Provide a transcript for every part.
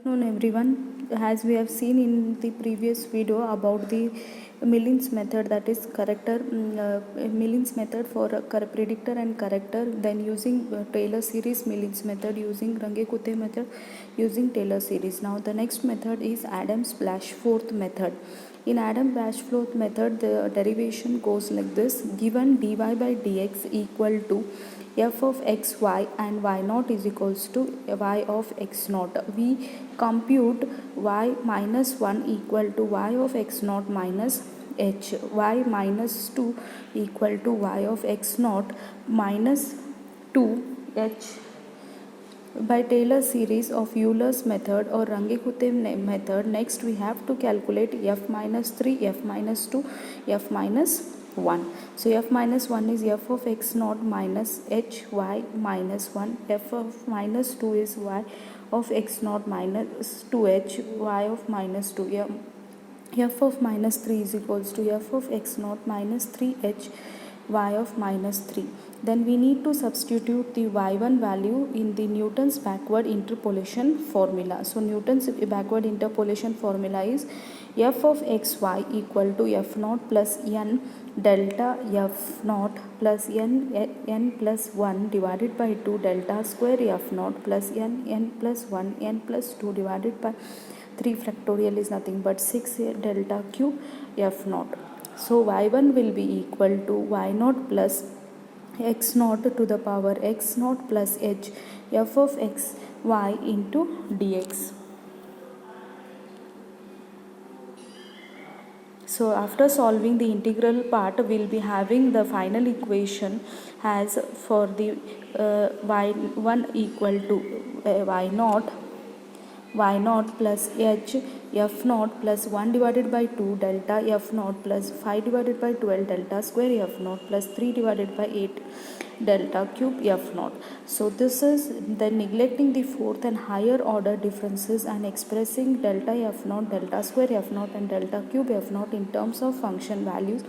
Afternoon everyone. As we have seen in the previous video about the Millin's method, that is Millin's method for predictor and corrector, then using Taylor series, Millin's method using Runge-Kutте method using Taylor series. Now the next method is Adams-Bashforth method. In Adams-Bashforth method, the derivation goes like this: given dy by dx equal to f of x y and y naught is equals to y of x naught, we compute y minus 1 equal to y of x naught minus h, y minus 2 equal to y of x naught minus 2h. By Taylor series of Euler's method or Runge-Kutте method, next we have to calculate f minus 3, f minus 2, f minus 1. So f minus 1 is f of x naught minus h y minus 1, f of minus 2 is y of x naught minus 2h, y of minus 2. F of minus 3 is equals to f of x naught minus 3h, y of minus 3. Then we need to substitute the y1 value in the Newton's backward interpolation formula. So Newton's backward interpolation formula is f of xy equal to f naught plus n delta f naught plus n plus 1 divided by 2 delta square f naught plus n plus 1 n plus 2 divided by 3 factorial is nothing but 6 delta cube f naught. So y1 will be equal to y naught plus x naught to the power x naught plus h f of x y into dx. So after solving the integral part, we will be having the final equation as for the y1 equal to y naught plus h f naught plus 1 divided by 2 delta f naught plus 5 divided by 12 delta square f naught plus 3 divided by 8 delta cube f naught. So this is then neglecting the fourth and higher order differences and expressing delta f naught, delta square f naught and delta cube f naught in terms of function values,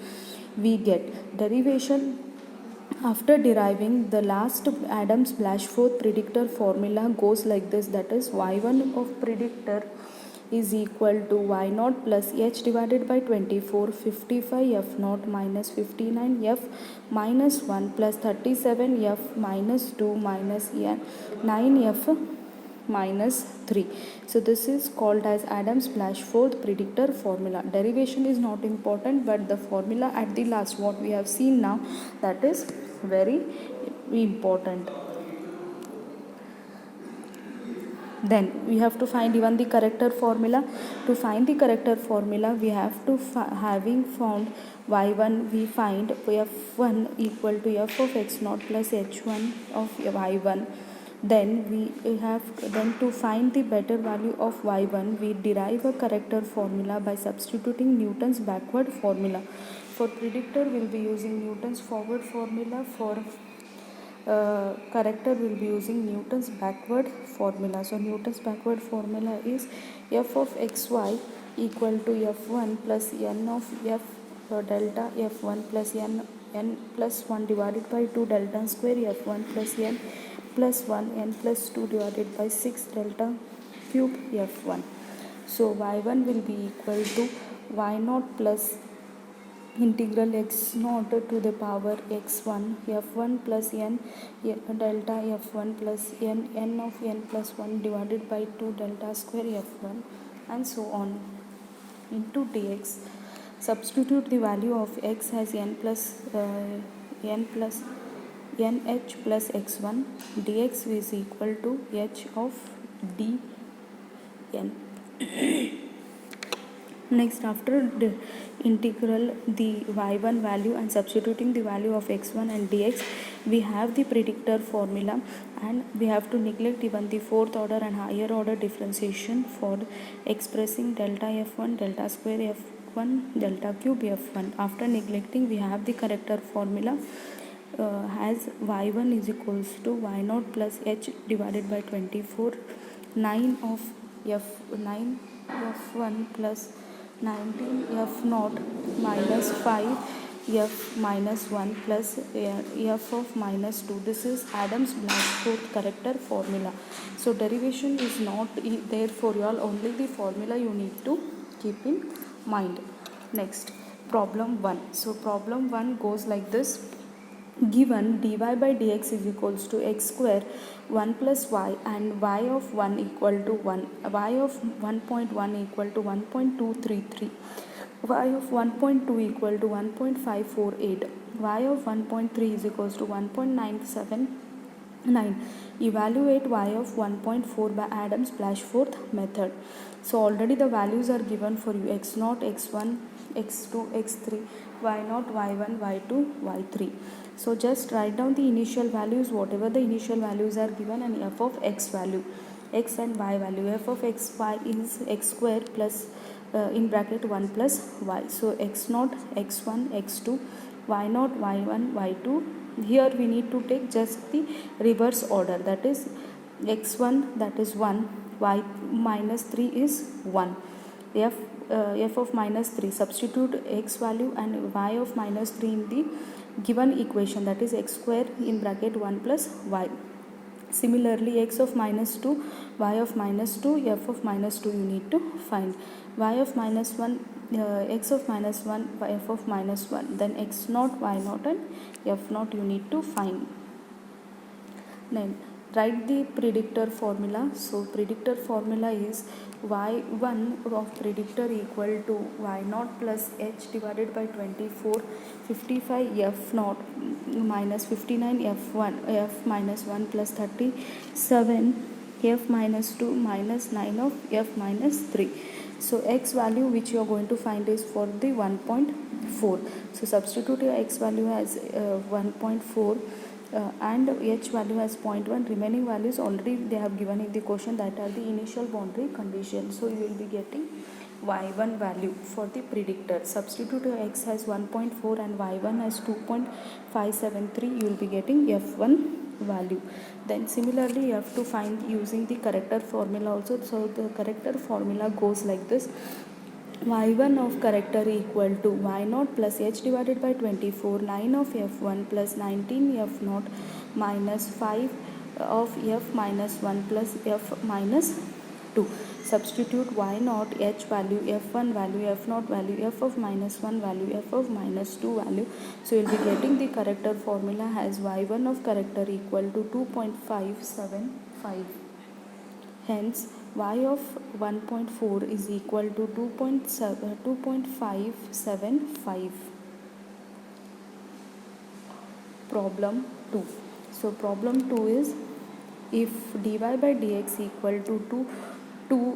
we get derivation. After deriving, the last Adams-Bashforth predictor formula goes like this, that is y1 of predictor is equal to y naught plus h divided by 24, 55 f naught minus 59 f minus 1 plus 37 f minus 2 minus 9 f minus 3. So this is called as Adams-Bashforth predictor formula. Derivation is not important, but the formula at the last, what we have seen now, that is very important. Then we have to find even the corrector formula. To find the corrector formula, we have to having found y1, we find f1 equal to f of x naught plus h1 of y1. Then we have to find the better value of y1, we derive a corrector formula by substituting Newton's backward formula. For predictor, we will be using Newton's forward formula. For corrector, will be using Newton's backward formula. So Newton's backward formula is f of xy equal to f1 plus n of f delta f1 plus n plus 1 divided by 2 delta square f1 plus n plus 1 n plus 2 divided by 6 delta cube f1. So y1 will be equal to y naught plus integral x naught to the power x1 f1 plus n delta f1 plus n of n plus 1 divided by 2 delta square f1 and so on into dx. Substitute the value of x as n plus nh plus x1, dx is equal to h of dn. Next, after the integral the y1 value and substituting the value of x1 and dx, we have the predictor formula, and we have to neglect even the fourth order and higher order differentiation for expressing delta f1, delta square f1, delta cube f1. After neglecting, we have the corrector formula as y1 is equals to y naught plus h divided by 24, 9 of f1 plus 19 f naught minus 5 f minus 1 plus f of minus 2. This is Adams-Blandford corrector formula. So derivation is not there for you all, only the formula you need to keep in mind. Next, problem 1. So problem 1 goes like this. Given dy by dx is equals to x square 1 plus y and y of 1 equal to 1, y of 1.1 equal to 1.233, y of 1.2 equal to 1.548, y of 1.3 is equals to 1.979. Evaluate y of 1.4 by Adams-Blandford method. So already the values are given for you: x0, x1, x2, x3, y0, y1, y2, y3. So just write down the initial values, whatever the initial values are given, and f of x value, x and y value. F of x y is x square plus in bracket 1 plus y. So x0, x1, x2, y0, y1, y2. Here we need to take just the reverse order, that is x1 that is 1, y minus 3 is 1. F of minus 3, substitute x value and y of minus 3 in the given equation, that is x square in bracket 1 plus y. Similarly, x of minus 2, y of minus 2, f of minus 2 you need to find. Y of minus 1, x of minus 1, f of minus 1, then x naught, y naught and f naught you need to find. Then write the predictor formula. So predictor formula is y1 of predictor equal to y0 plus h divided by 24, 55 f naught minus 59 f1, f minus 1 plus 37 f minus 2 minus 9 of f minus 3. So x value which you are going to find is for the 1.4. So substitute your x value as 1.4 and h value as 0.1. Remaining values already they have given in the question, that are the initial boundary conditions. So you will be getting y1 value for the predictor. Substitute your x as 1.4 and y1 as 2.573. You will be getting f1 value. Then similarly you have to find using the corrector formula also. So the corrector formula goes like this: y1 of corrector equal to y0 plus h divided by 24, 9 of f1 plus 19 f0 minus 5 of f minus 1 plus f minus 2. Substitute y0, h value, f1 value, f0 value, f of minus 1 value, f of minus 2 value. So you will be getting the corrector formula as y1 of corrector equal to 2.575. Hence y of 1.4 is equal to 2.575. Problem 2. So problem 2 is, if dy by dx equal to 2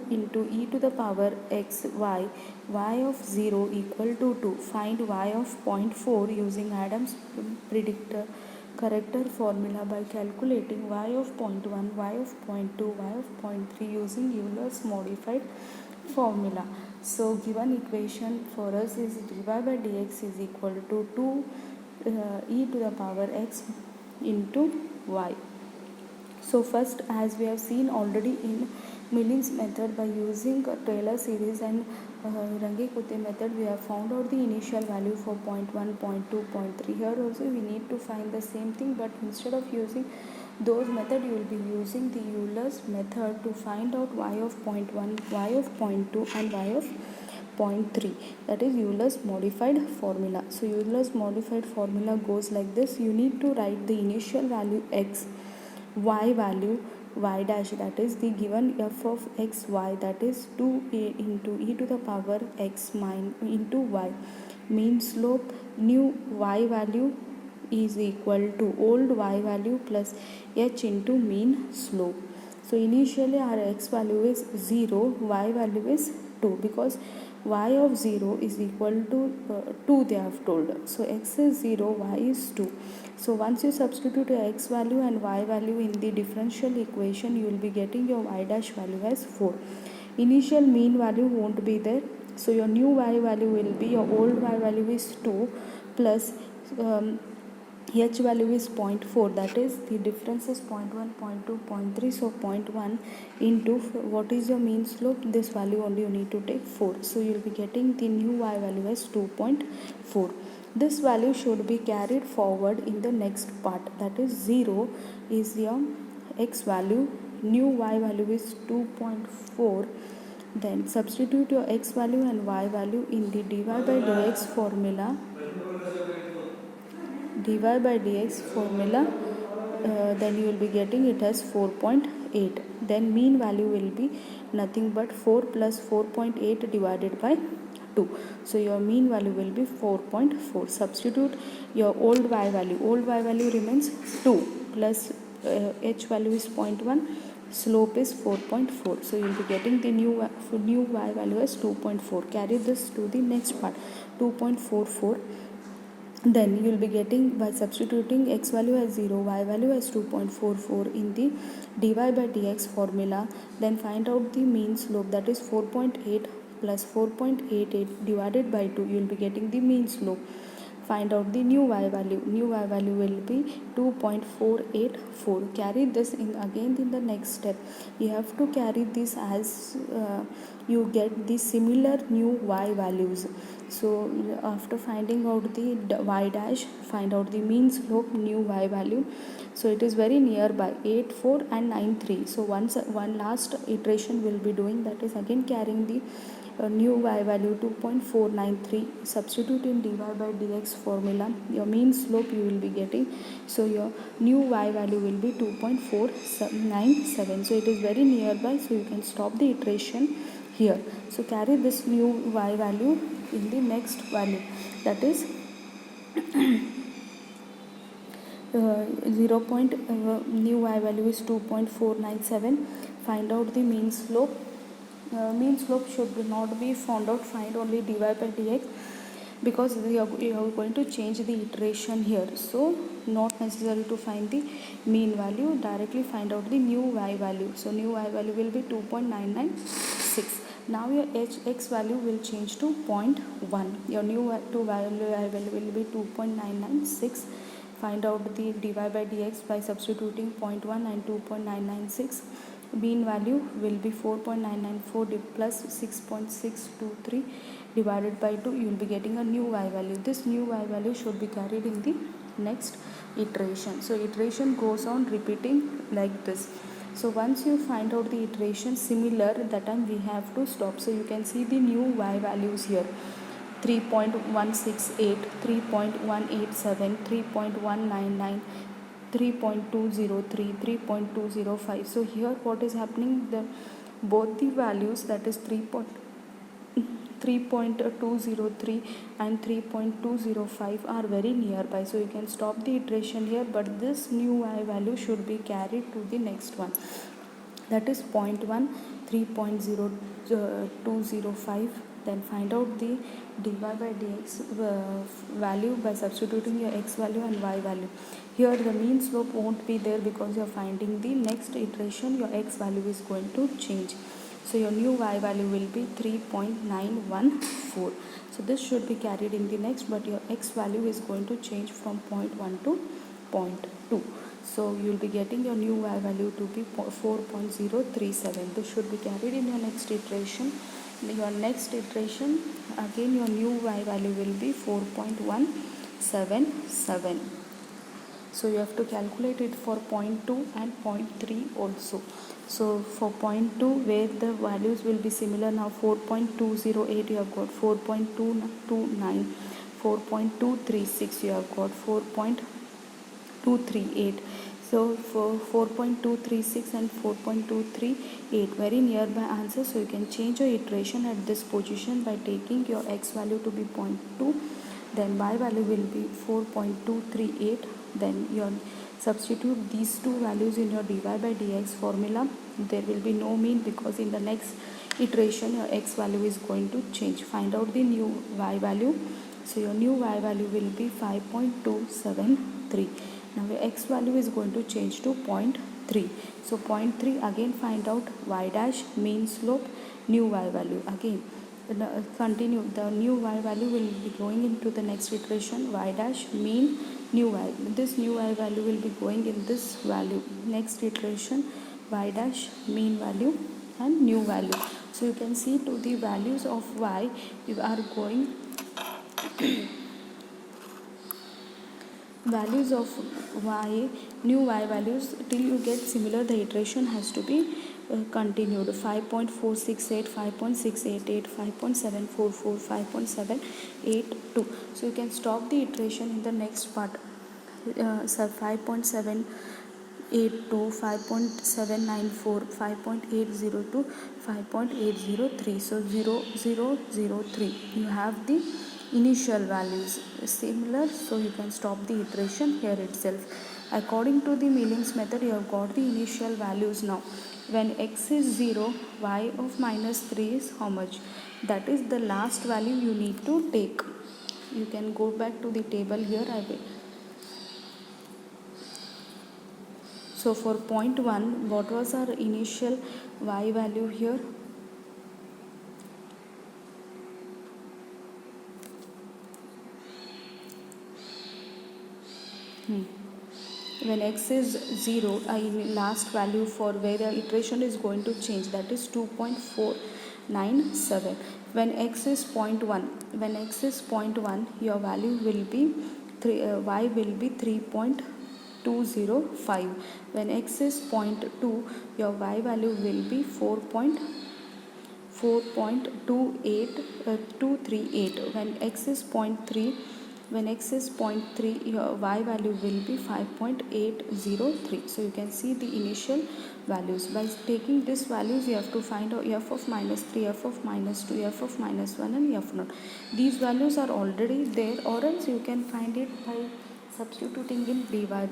into e to the power x y, y of 0 equal to 2, find y of 0.4 using Adams predictor corrector formula by calculating y of 0.1, y of 0.2, y of 0.3 using Euler's modified formula. So given equation for us is dy by dx is equal to 2 e to the power x into y. So first, as we have seen already in Millin's method, by using Taylor series and Runge-Kutty method, we have found out the initial value for 0.1, 0.2, 0.3. Here also we need to find the same thing, but instead of using those method, you will be using the Euler's method to find out y of 0.1, y of 0.2 and y of 0.3, that is Euler's modified formula. So Euler's modified formula goes like this: you need to write the initial value x, y value y dash, that is the given f of x y, that is 2a into e to the power x into y. Mean slope new y value is equal to old y value plus h into mean slope. So initially our x value is 0, y value is 2, because y of 0 is equal to 2 they have told. So x is 0, y is 2. So once you substitute your x value and y value in the differential equation, you will be getting your y dash value as 4. Initial mean value won't be there. So your new y value will be, your old y value is 2 plus h value is 0.4, that is the difference is 0.1, 0.2, 0.3. So 0.1 into what is your mean slope, this value only you need to take 4. So you will be getting the new y value as 2.4. This value should be carried forward in the next part, that is 0 is your x value, new y value is 2.4. Then substitute your x value and y value in the dy by dx formula. Dy by dx formula, then you will be getting it as 4.8. Then mean value will be nothing but 4 plus 4.8 divided by 2. So your mean value will be 4.4. Substitute your old y value. Old y value remains 2 plus h value is 0.1. Slope is 4.4. So you will be getting the new y value as 2.4. Carry this to the next part, 2.44. Then you will be getting, by substituting x value as 0, y value as 2.44 in the dy by dx formula. Then find out the mean slope, that is 4.8 plus 4.88 divided by 2. You will be getting the mean slope. Find out the new y value. New y value will be 2.484. Carry this in again in the next step. You have to carry this as you get the similar new y values. So after finding out the y dash, find out the mean slope, new y value. So it is very nearby, 8, 4 and 9, 3. So one last iteration will be doing, that is again carrying the new y value 2.493. Substitute in dy by dx formula. Your mean slope you will be getting. So your new y value will be 2.497. So it is very nearby. So you can stop the iteration here. So carry this new y value in the next value, that is 0. New y value is 2.497. Find out the mean slope. Mean slope should not be found out, find only dy by dx, because you are going to change the iteration here. So not necessary to find the mean value, directly find out the new y value. So new y value will be 2.996. Now your x value will change to 0.1. Your new y value will be 2.996. Find out the dy by dx by substituting 0.1 and 2.996. Mean value will be 4.994 plus 6.623 divided by 2. You will be getting a new y value. This new y value should be carried in the next iteration. So iteration goes on repeating like this. So once you find out the iteration similar, that time we have to stop. So you can see the new y values here: 3.168, 3.187, 3.199, 3.203, 3.205. So here what is happening, both the values, that is 3.203 and 3.205 are very nearby. So you can stop the iteration here, but this new y value should be carried to the next one, that is 0.1, 3.0205. Then find out the dy by dx value by substituting your x value and y value. Here the mean slope won't be there because you are finding the next iteration, your x value is going to change. So your new y value will be 3.914. So this should be carried in the next, but your x value is going to change from 0.1 to 0.2. So you will be getting your new y value to be 4.037. This should be carried in your next iteration. Your next iteration, again your new y value will be 4.177. So you have to calculate it for 0.2 and 0.3 also. So for 0.2, where the values will be similar, now 4.208 you have got 4.229, 4.236 you have got 4.238. So for 4.236 and 4.238, very nearby answer. So you can change your iteration at this position by taking your x value to be 0.2, then y value will be 4.238. Then your substitute these two values in your dy by dx formula. There will be no mean because in the next iteration your x value is going to change. Find out the new y value. So your new y value will be 5.273. Now your x value is going to change to 0.3. So 0.3, again find out y dash, mean slope, new y value. Again continue, the new y value will be going into the next iteration, y dash, mean, new y. This new y value will be going in this value. Next iteration, y dash, mean value and new value. So you can see to the values of y, you are going values of y, new y values till you get similar, the iteration has to be continued. 5.468, 5.688, 5.744, 5.782. So you can stop the iteration in the next part. 5.782, 5.794, 5.802, 5.803. So 0003, you have the initial values similar, so you can stop the iteration here itself. According to the Milling's method, you have got the initial values now. When x is 0, y of minus 3 is how much? That is the last value you need to take. You can go back to the table here. I will. So for point 1, what was our initial y value here? When x is 0, last value for where the iteration is going to change, that is 2.497. When x is 0.1, your value will be y will be 3.205. When x is 0.2, your y value will be 4.238. When x is 0.3, your y value will be 5.803. So you can see the initial values. By taking these values, you have to find out f of minus 3, f of minus 2, f of minus 1 and f naught. These values are already there, or else you can find it by substituting in dy by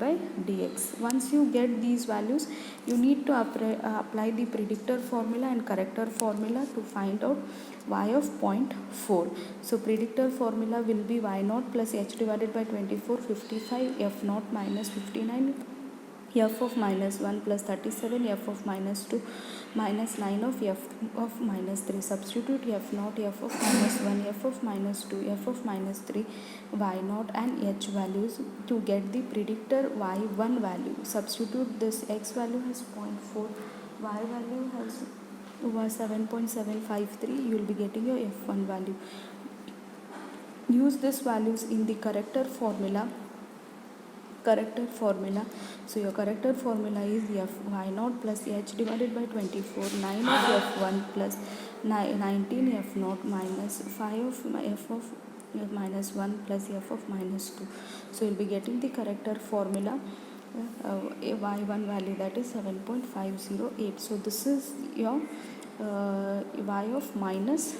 dx. Once you get these values, you need to apply the predictor formula and corrector formula to find out y of 0.4. So predictor formula will be y naught plus h divided by 24, 55, f naught minus 59, f of minus 1 plus 37, f of minus 2 minus 9 of f of minus 3. Substitute f naught, f of minus 1, f of minus 2, f of minus 3, y naught and h values to get the predictor y1 value. Substitute this x value as 0.4, y value has 7.753. you will be getting your f1 value. Use these values in the corrector formula. So your corrector formula is f y naught plus h divided by 24, 9 of f1 plus 19 f naught minus 5 of f of minus 1 plus f of minus 2. So you'll be getting the corrector formula y1 value, that is 7.508. So this is your y of minus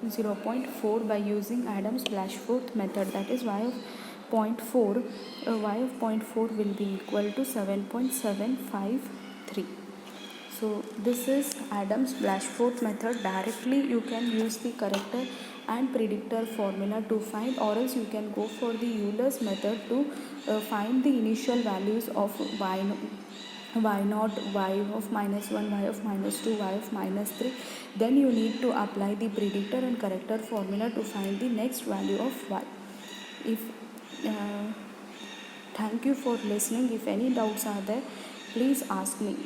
0.4 by using Adams-Blandford method. That is y of 0.4. Y of 0.4 will be equal to 7.753. So this is Adams-Blandford method. Directly you can use the corrector and predictor formula to find, or else you can go for the Euler's method to find the initial values of y naught, y of minus 1, y of minus 2, y of minus 3. Then you need to apply the predictor and corrector formula to find the next value of y. Thank you for listening. If any doubts are there, please ask me.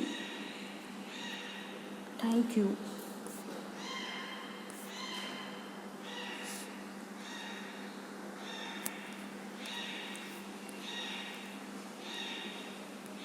Thank you.